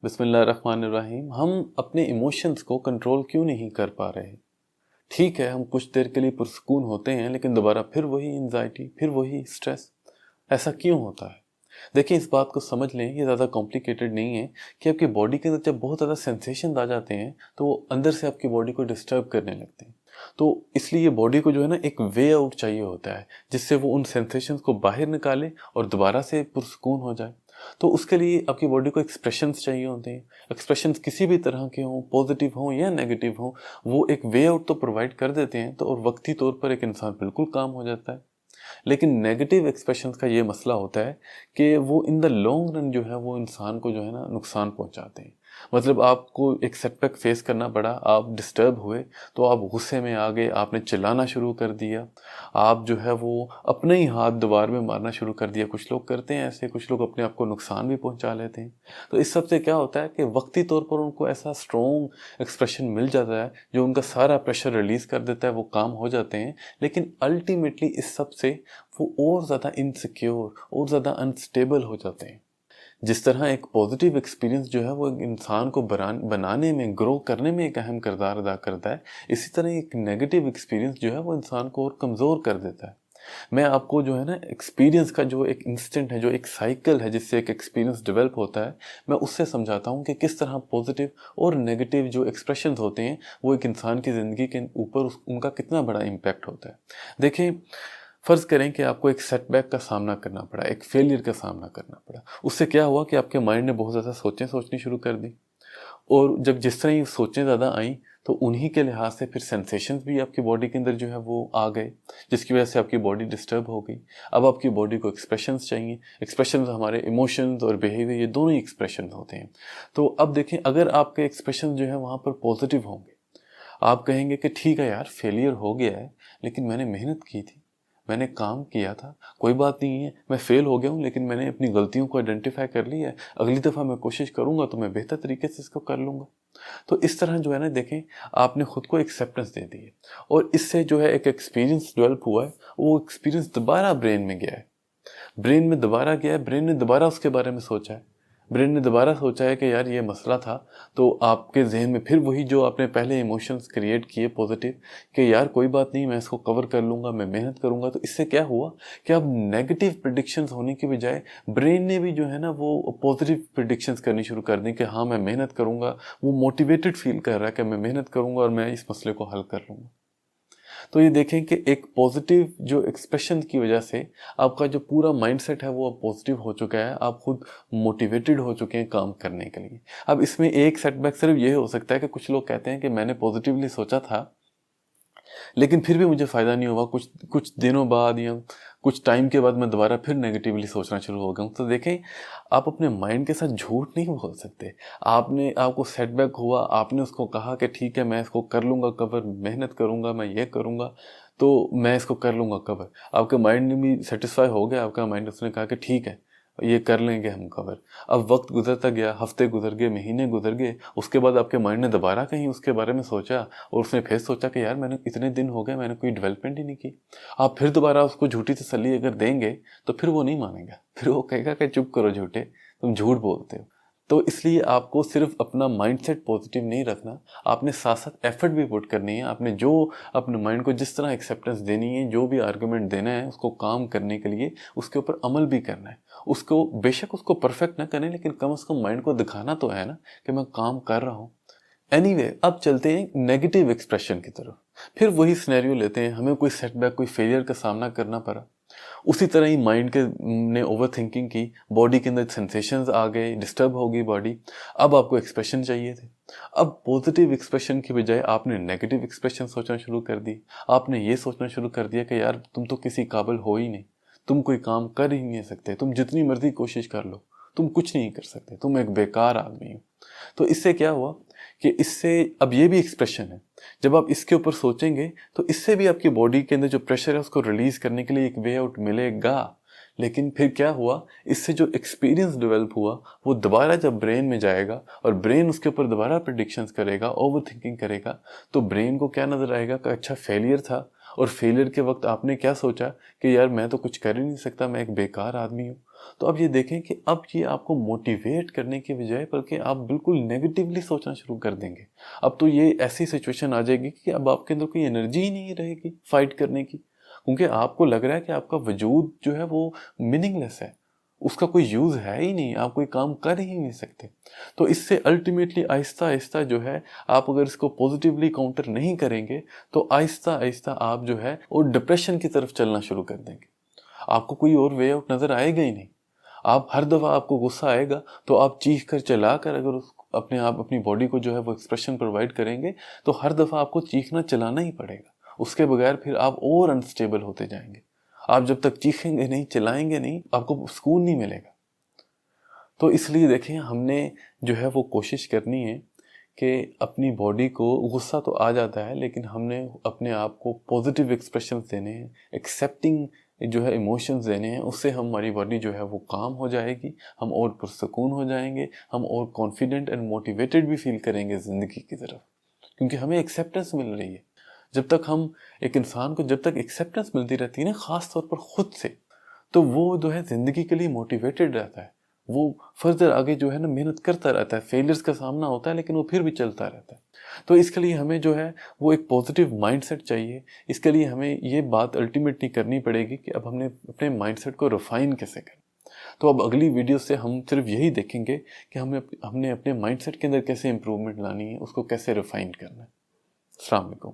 बिस्मिल्लाहिर्रहमानिर्रहीम। हम अपने इमोशंस को कंट्रोल क्यों नहीं कर पा रहे? ठीक है, हम कुछ देर के लिए पुरसुकून होते हैं, लेकिन दोबारा फिर वही एंजाइटी, फिर वही स्ट्रेस। ऐसा क्यों होता है? देखिए, इस बात को समझ लें, ये ज़्यादा कॉम्प्लिकेटेड नहीं है कि आपकी बॉडी के अंदर जब बहुत ज़्यादा सेंसेशन आ जाते हैं, तो वो अंदर से आपकी बॉडी को डिस्टर्ब करने लगते हैं। तो इसलिए बॉडी को जो है ना, एक वे आउट चाहिए होता है, जिससे वो उन सेंसेशंस को बाहर निकाले और दोबारा से पुरसुकून हो जाए। तो उसके लिए आपकी बॉडी को एक्सप्रेशंस चाहिए होते हैं। एक्सप्रेशंस किसी भी तरह के हों, पॉजिटिव हों या नेगेटिव हों, वो एक वे आउट तो प्रोवाइड कर देते हैं, तो और वक्ती तौर पर एक इंसान बिल्कुल काम हो जाता है। लेकिन नेगेटिव एक्सप्रेशंस का ये मसला होता है कि वो इन द लॉन्ग रन जो है वो इंसान को जो है ना नुकसान पहुंचाते हैं। मतलब आपको एक सेटबैक फेस करना पड़ा, आप डिस्टर्ब हुए, तो आप गुस्से में आ गए, आपने चिल्लाना शुरू कर दिया, आप जो है वो अपने ही हाथ दीवार में मारना शुरू कर दिया। कुछ लोग करते हैं ऐसे, कुछ लोग अपने आप को नुकसान भी पहुंचा लेते हैं। तो इस सब से क्या होता है कि वक्ती तौर पर उनको ऐसा स्ट्रॉन्ग एक्सप्रेशन मिल जाता है जो उनका सारा प्रेशर रिलीज कर देता है, वो काम हो जाते हैं। लेकिन अल्टीमेटली इस सब से वो और ज़्यादा इनसिक्योर और ज़्यादा अनस्टेबल हो जाते हैं। जिस तरह एक पॉजिटिव एक्सपीरियंस जो है वो एक इंसान को बनाने में, ग्रो करने में एक अहम किरदार अदा करता है, इसी तरह एक नेगेटिव एक्सपीरियंस जो है वो इंसान को और कमज़ोर कर देता है। मैं आपको जो है ना, एक्सपीरियंस का जो एक इंस्टेंट है, जो एक साइकिल है जिससे एक एक्सपीरियंस डेवलप होता है, मैं उससे समझाता हूँ कि किस तरह पॉजिटिव और नेगेटिव जो एक्सप्रेशंस होते हैं वो एक इंसान की ज़िंदगी के ऊपर उनका कितना बड़ा इम्पैक्ट होता है। देखिए, फ़र्ज़ करें कि आपको एक सेटबैक का सामना करना पड़ा, एक फेलियर का सामना करना पड़ा। उससे क्या हुआ कि आपके माइंड ने बहुत ज़्यादा सोचें सोचनी शुरू कर दी, और जब जिस तरह ये सोचें ज़्यादा आईं, तो उन्हीं के लिहाज से फिर सेंसेशंस भी आपकी बॉडी के अंदर जो है वो आ गए, जिसकी वजह से आपकी बॉडी डिस्टर्ब हो गई। अब आपकी बॉडी को एक्सप्रेशंस चाहिए। एक्सप्रेशंस हमारे इमोशंस और बिहेवियर, ये दोनों ही एक्सप्रेशंस होते हैं। तो अब देखें, अगर आपके एक्सप्रेशन जो है वहाँ पर पॉजिटिव होंगे, आप कहेंगे कि ठीक है यार, फेलियर हो गया है, लेकिन मैंने मेहनत की थी, मैंने काम किया था, कोई बात नहीं है, मैं फेल हो गया हूँ, लेकिन मैंने अपनी गलतियों को आइडेंटिफाई कर लिया है, अगली दफ़ा मैं कोशिश करूँगा तो मैं बेहतर तरीके से इसको कर लूँगा। तो इस तरह जो है ना, देखें, आपने खुद को एक्सेप्टेंस दे दी है, और इससे जो है एक एक्सपीरियंस डेवलप हुआ है, वो एक्सपीरियंस दोबारा ब्रेन में गया है, ब्रेन में दोबारा गया है, ब्रेन ने दोबारा उसके बारे में सोचा है, ब्रेन ने दोबारा सोचा है कि यार ये मसला था। तो आपके जहन में फिर वही जो आपने पहले इमोशंस क्रिएट किए पॉजिटिव, कि यार कोई बात नहीं, मैं इसको कवर कर लूँगा, मैं मेहनत करूँगा। तो इससे क्या हुआ कि अब नेगेटिव प्रिडिक्शंस होने की बजाय ब्रेन ने भी जो है ना वो पॉजिटिव प्रिडिक्शंस करनी शुरू कर दी कि हाँ, मैं मेहनत करूँगा। वो मोटिवेटेड फील कर रहा है कि मैं मेहनत करूँगा और मैं इस मसले को हल कर लूँगा। तो ये देखें कि एक पॉजिटिव जो एक्सप्रेशन की वजह से आपका जो पूरा माइंडसेट है वो पॉजिटिव हो चुका है, आप खुद मोटिवेटेड हो चुके हैं काम करने के लिए। अब इसमें एक सेटबैक सिर्फ ये हो सकता है कि कुछ लोग कहते हैं कि मैंने पॉजिटिवली सोचा था, लेकिन फिर भी मुझे फ़ायदा नहीं हुआ। कुछ कुछ दिनों बाद या कुछ टाइम के बाद मैं दोबारा फिर नेगेटिवली सोचना शुरू हो गया हूँ। तो देखें, आप अपने माइंड के साथ झूठ नहीं बोल सकते। आपको सेटबैक हुआ, आपने उसको कहा कि ठीक है, मैं इसको कर लूँगा कवर, मेहनत करूँगा, मैं ये करूँगा, तो मैं इसको कर लूँगा कवर। आपके माइंड ने भी सेटिस्फाई हो गया, आपका माइंड, उसने कहा कि ठीक है, ये कर लेंगे हम कवर। अब वक्त गुजरता गया, हफ्ते गुजर गए, महीने गुजर गए, उसके बाद आपके माइंड ने दोबारा कहीं उसके बारे में सोचा, और उसने फिर सोचा कि यार, मैंने इतने दिन हो गए, मैंने कोई डेवलपमेंट ही नहीं की। आप फिर दोबारा उसको झूठी तसल्ली अगर देंगे, तो फिर वो नहीं मानेगा, फिर वो कहेगा कि चुप करो झूठे, तुम झूठ बोलते हो। तो इसलिए आपको सिर्फ अपना माइंडसेट पॉजिटिव नहीं रखना, आपने साथ साथ एफर्ट भी पुट करनी है। आपने जो अपने माइंड को जिस तरह एक्सेप्टेंस देनी है, जो भी आर्गुमेंट देना है उसको काम करने के लिए, उसके ऊपर अमल भी करना है। उसको बेशक उसको परफेक्ट ना करें, लेकिन कम से कम माइंड को दिखाना तो है ना कि मैं काम कर रहा हूँ। एनीवे, अब चलते हैं नेगेटिव एक्सप्रेशन की तरफ। फिर वही सिनेरियो लेते हैं, हमें कोई सेटबैक, कोई फेलियर का सामना करना पड़ा। उसी तरह ही माइंड के ने ओवर थिंकिंग की, बॉडी के अंदर सेंसेशंस आ गए, डिस्टर्ब हो गई बॉडी। अब आपको एक्सप्रेशन चाहिए थे। अब पॉजिटिव एक्सप्रेशन की बजाय आपने नेगेटिव एक्सप्रेशन सोचना शुरू कर दी। आपने ये सोचना शुरू कर दिया कि यार, तुम तो किसी काबिल हो ही नहीं, तुम कोई काम कर ही नहीं सकते, तुम जितनी मर्जी कोशिश कर लो, तुम कुछ नहीं कर सकते, तुम एक बेकार आदमी हो। तो इससे क्या हुआ कि इससे अब ये भी एक्सप्रेशन है, जब आप इसके ऊपर सोचेंगे तो इससे भी आपकी बॉडी के अंदर जो प्रेशर है उसको रिलीज करने के लिए एक वे आउट मिलेगा। लेकिन फिर क्या हुआ, इससे जो एक्सपीरियंस डेवलप हुआ वो दोबारा जब ब्रेन में जाएगा और ब्रेन उसके ऊपर दोबारा प्रिडिक्शंस करेगा, ओवर थिंकिंग करेगा, तो ब्रेन को क्या नजर आएगा कि अच्छा, फेलियर था, और फेलियर के वक्त आपने क्या सोचा कि यार, मैं तो कुछ कर ही नहीं सकता, मैं एक बेकार आदमी हूँ। तो अब ये देखें कि अब ये आपको मोटिवेट करने की बजाय बल्कि आप बिल्कुल नेगेटिवली सोचना शुरू कर देंगे। अब तो ये ऐसी सिचुएशन आ जाएगी कि अब आपके अंदर कोई एनर्जी ही नहीं रहेगी फाइट करने की, क्योंकि आपको लग रहा है कि आपका वजूद जो है वो मीनिंगलेस है, उसका कोई यूज़ है ही नहीं, आप कोई काम कर ही नहीं सकते। तो इससे अल्टीमेटली आहिस्ता आहिस्ता जो है, आप अगर इसको पॉजिटिवली काउंटर नहीं करेंगे तो आहिस्ता आहिस्ता आप जो है वो डिप्रेशन की तरफ चलना शुरू कर देंगे। आपको कोई और वे आउट नज़र आएगा ही नहीं। आप हर दफ़ा आपको गुस्सा आएगा तो आप चीख कर चिल्ला कर अगर अपने आप अपनी बॉडी को जो है वो एक्सप्रेशन प्रोवाइड करेंगे तो हर दफ़ा आपको चीखना चिल्लाना ही पड़ेगा। उसके बगैर फिर आप और अनस्टेबल होते जाएंगे। आप जब तक चीखेंगे नहीं, चिल्लाएंगे नहीं, आपको सुकून नहीं मिलेगा। तो इसलिए देखें, हमने जो है वो कोशिश करनी है कि अपनी बॉडी को, गुस्सा तो आ जाता है लेकिन हमने अपने आप को पॉजिटिव एक्सप्रेशन देने हैं, एक्सेप्टिंग जो है इमोशंस देने हैं। उससे हमारी बॉडी जो है वो काम हो जाएगी, हम और पुरसकून हो जाएंगे, हम और कॉन्फिडेंट एंड मोटिवेटेड भी फील करेंगे ज़िंदगी की तरफ, क्योंकि हमें एक्सेप्टेंस मिल रही है। जब तक हम एक इंसान को, जब तक एक्सेप्टेंस मिलती रहती है ना, ख़ास तौर पर ख़ुद से, तो वो जो है ज़िंदगी के लिए मोटिवेटेड रहता है। वो फर्दर आगे जो है ना मेहनत करता रहता है। फेलियर्स का सामना होता है लेकिन वो फिर भी चलता रहता है। तो इसके लिए हमें जो है वो एक पॉजिटिव माइंडसेट चाहिए। इसके लिए हमें ये बात अल्टीमेटली करनी पड़ेगी कि अब हमने अपने माइंडसेट को रिफाइन कैसे करें। तो अब अगली वीडियो से हम सिर्फ यही देखेंगे कि हमने अपने माइंडसेट के अंदर कैसे इंप्रूवमेंट लानी है, उसको कैसे रिफाइन करना है। अस्सलाम वालेकुम।